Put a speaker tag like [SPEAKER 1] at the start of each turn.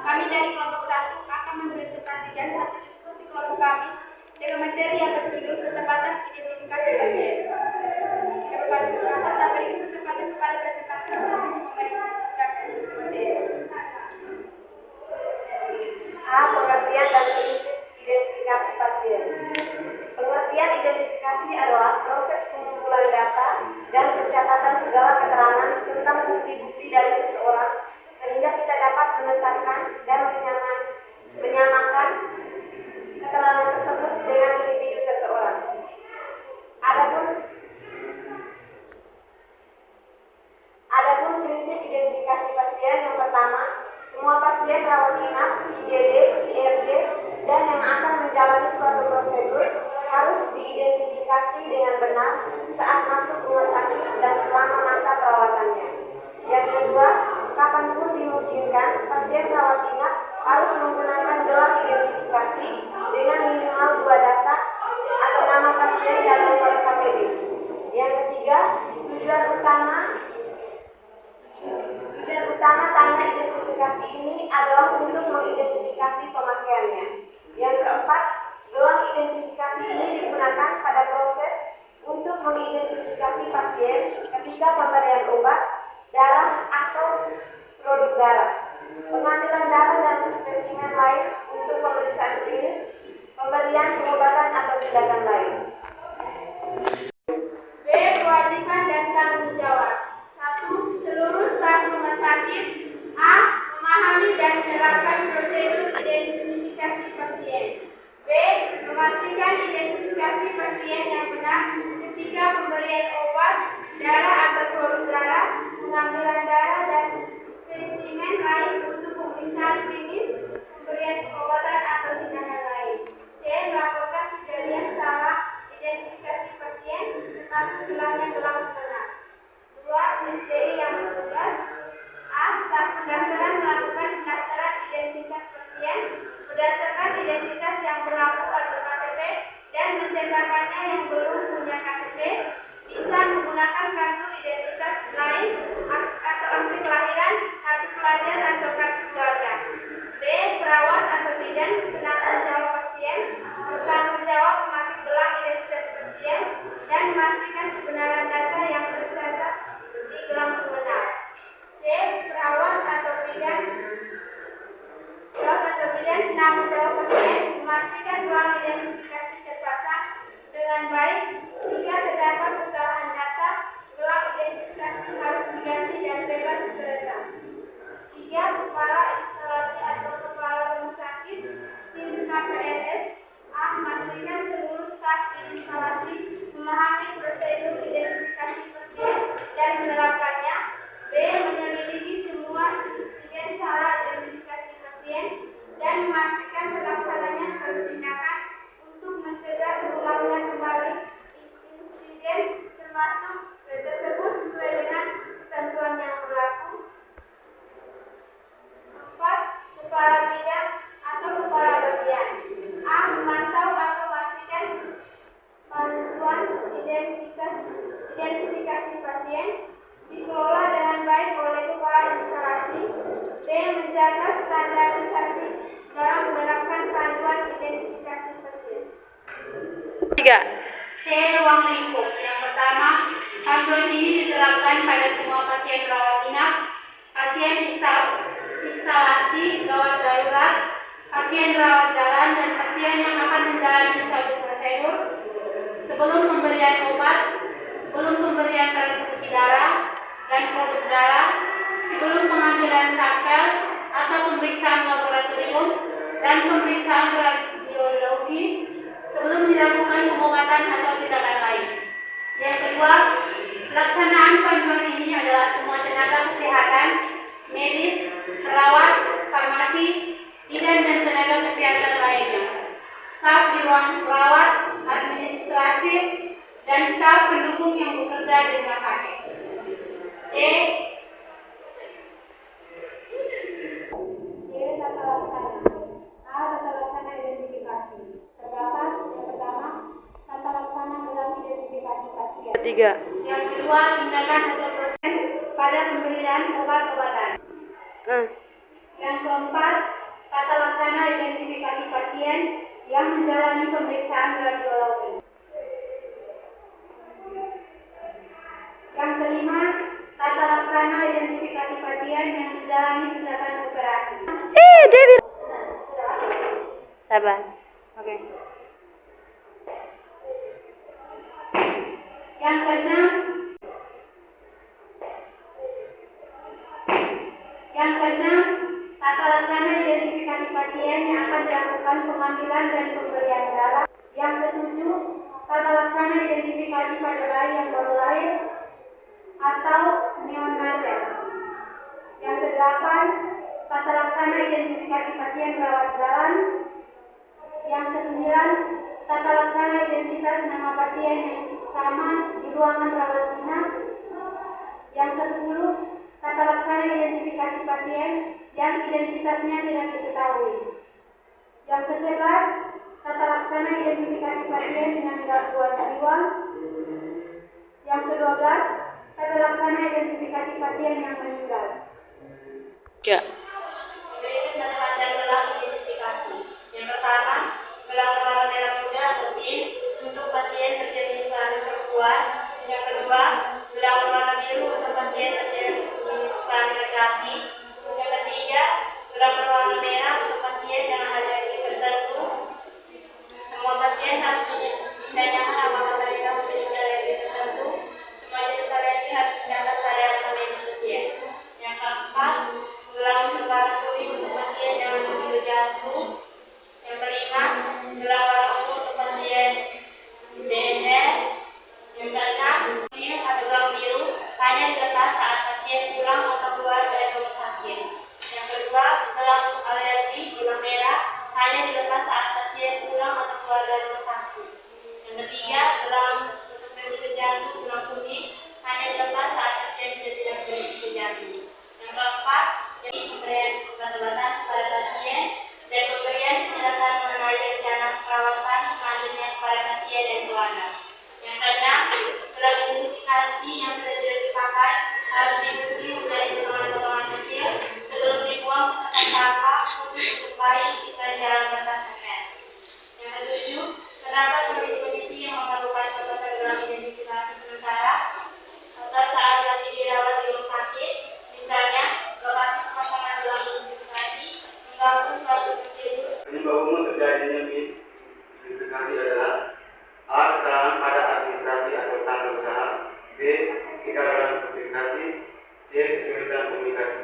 [SPEAKER 1] Kami dari kelompok 1 akan mempresentasikan hasil diskusi kelompok kami dengan materi yang berjudul ketepatan identifikasi pasien. Terima kasih. Saya berikan kesempatan kepada presentasi memberikan materi.
[SPEAKER 2] A. Pengertian dan prinsip identifikasi pasien. Pengertian identifikasi adalah proses pengumpulan data dan pencatatan segala keterangan tentang bukti-bukti dari seseorang sehingga kita dapat menetapkan dan menyamakan keterangan tersebut dengan individu seseorang. Adapun prinsip identifikasi pasien yang pertama, semua pasien rawat inap, IGD, IRD, dan yang akan menjalani suatu prosedur harus diidentifikasi dengan benar saat masuk rumah sakit dan selama masa perawatannya. Yang kedua, kapanpun dimungkinkan, pasien rawat inap harus menggunakan gelar identifikasi dengan minimal 2 data atau nama pasien dan nomor KPD. Yang ketiga, tujuan utama tanda identifikasi ini adalah untuk mengidentifikasi pemakaiannya. Yang keempat, gelang identifikasi ini digunakan pada proses untuk mengidentifikasi pasien ketika pemberian obat, darah atau produk darah, pengambilan darah dan spesimen lain untuk pemeriksaan klinis, pemberian pengobatan atau tindakan lain.
[SPEAKER 1] B. Kewajiban dan tanggung jawab. 1. Seluruh staf rumah sakit A. Memahami dan menerapkan prosedur identifikasi pasien. B. Memastikan identifikasi pasien yang benar ketika pemberian obat, darah atau produk darah, pengambilan darah dan spesimen lain untuk pemeriksaan klinis, pemberian pengobatan atau tindakan lain. C. Melaporkan kejadian salah identifikasi pasien termasuk hilangnya gelang benar. 2. SDI yang bertugas A. Staf pendaftaran melakukan pendaftaran identitas pasien berdasarkan identitas yang berlaku atau KTP dan mencetakannya yang belum punya KTP bisa menggunakan kartu identitas lain atau akte kelahiran, kartu pelajar atau kartu keluarga. B. Perawat atau bidan penanggung jawab pasien bertanggung jawab memakai gelang identitas pasien dan memastikan kebenaran data yang tercatat di gelang benar. C. Perawat atau bidan penanggung jawab pasien memastikan gelang identifikasi terpasang dengan baik. Jika terdapat kesalahan data, gelang identifikasi harus diganti dan bebas beredar. 3. Kepala instalasi atau kepala rumah sakit tim KPRS A. Memastikan seluruh staf di instalasi memahami prosedur identifikasi pasien dan menerapkannya. B. Menyelidiki semua insiden salah identifikasi pasien dan memastikan terlaksananya suatu tindakan untuk mencegah terulangnya kembali insiden termasuk tersebut sesuai dengan ketentuan yang berlaku. 4. Kepala bidang atau kepala bagian A. Memantau atau memastikan bantuan identifikasi pasien dikelola dengan baik oleh kepala instalasi. B. Menjaga standarisasi dalam menerapkan panduan identifikasi pasien.
[SPEAKER 2] 3.
[SPEAKER 1] C. Ruang lingkup. Yang pertama, panduan ini diterapkan pada semua pasien rawat inap, pasien instalasi gawat darurat, pasien rawat jalan, dan pasien yang akan menjalani suatu prosedur sebelum pemberian obat, sebelum pemberian transfusi darah dan produk darah, sebelum pengambilan sampel atau pemeriksaan laboratorium dan pemeriksaan radiologi, sebelum dilakukan pengobatan atau tindakan lain. Yang kedua, pelaksanaan panduan ini adalah semua tenaga kesehatan, medis, perawat, farmasi, bidan dan tenaga kesehatan lainnya, staf di ruang perawat, administrasi, dan staf pendukung yang bekerja di rumah sakit. D. atau proses pada pembelian obat-obatan. Yang keempat, tata laksana identifikasi pasien yang menjalani pemeriksaan radiologi. Yang kelima, tata laksana identifikasi pasien yang menjalani tindakan operasi.
[SPEAKER 2] Sabar. Oke.
[SPEAKER 1] Yang keenam, tata laksana identifikasi pasien yang akan dilakukan pengambilan dan pemberian darah. Yang ketujuh, tata laksana identifikasi pada bayi yang baru lahir atau neonatal. Yang kedelapan, tata laksana identifikasi pasien rawat jalan. Yang kesembilan, tata laksana identitas nama pasien yang sama di ruangan rawat inap. Yang kesepuluh, tata laksana identifikasi pasien yang identitasnya tidak diketahui. Yang kesebelas, tata laksana identifikasi pasien dengan gangguan jiwa. Yang kedua, tata laksana identifikasi pasien yang meninggal.
[SPEAKER 2] Ya.
[SPEAKER 1] Berikut macam-macam gelang identifikasi. Yang pertama, gelang berwarna merah muda atau PIN untuk pasien berjenis kelamin perempuan. Yang kedua, gelang berwarna biru untuk pasien berjenis kelamin laki-laki. Yang ketiga, gelang berwarna merah untuk pasien dengan alergi tertentu. Semua pasien harus ditanyakan apakah mereka memiliki alergi tertentu. Semua jenis alergi harus dicatat pada data medis pasien. Yang keempat, gelang berwarna kuning untuk pasien dengan musik jantung. Yang kelima, gelang warna ungu untuk pasien BNR. Yang keenam, pil atau gelang biru hanya dilepas saat pasien pulang atau keluar dari rumah sakit. Yang kedua, gelang untuk alergi gelang merah hanya dilepas saat pasien pulang atau keluar dari rumah sakit. Yang ketiga, gelang untuk musik jantung gelang kuning hanya dilepas saat pasien sudah tidak memiliki jantung. Yang keempat, jadi pemberian obat-obatan kepada pasien dan pemberian penjelasan mengenai rencana perawatan selanjutnya kepada pasien dan keluarga. Yang keenam, gelang identifikasi yang sudah tidak dipakai harus diikuti menjadi potongan-potongan kecil sebelum dibuang ke tempat sampah khusus untuk bayi di sekitar jalan batas meter. Yang ketujuh, terdapat kondisi-kondisi yang memerlukan pembahasan gelang identifikasi sementara atau saat masih dirawat di rumah sakit, misalnya lokasi pemasangan gelang identifikasi mengganggu suatu prosedur.
[SPEAKER 3] Penyebab umum terjadinya misidentifikasi adalah A. Kesalahan pada administrasi atau tata usaha. B. Kegagalan komunikasi. C. Kesulitan komunikasi.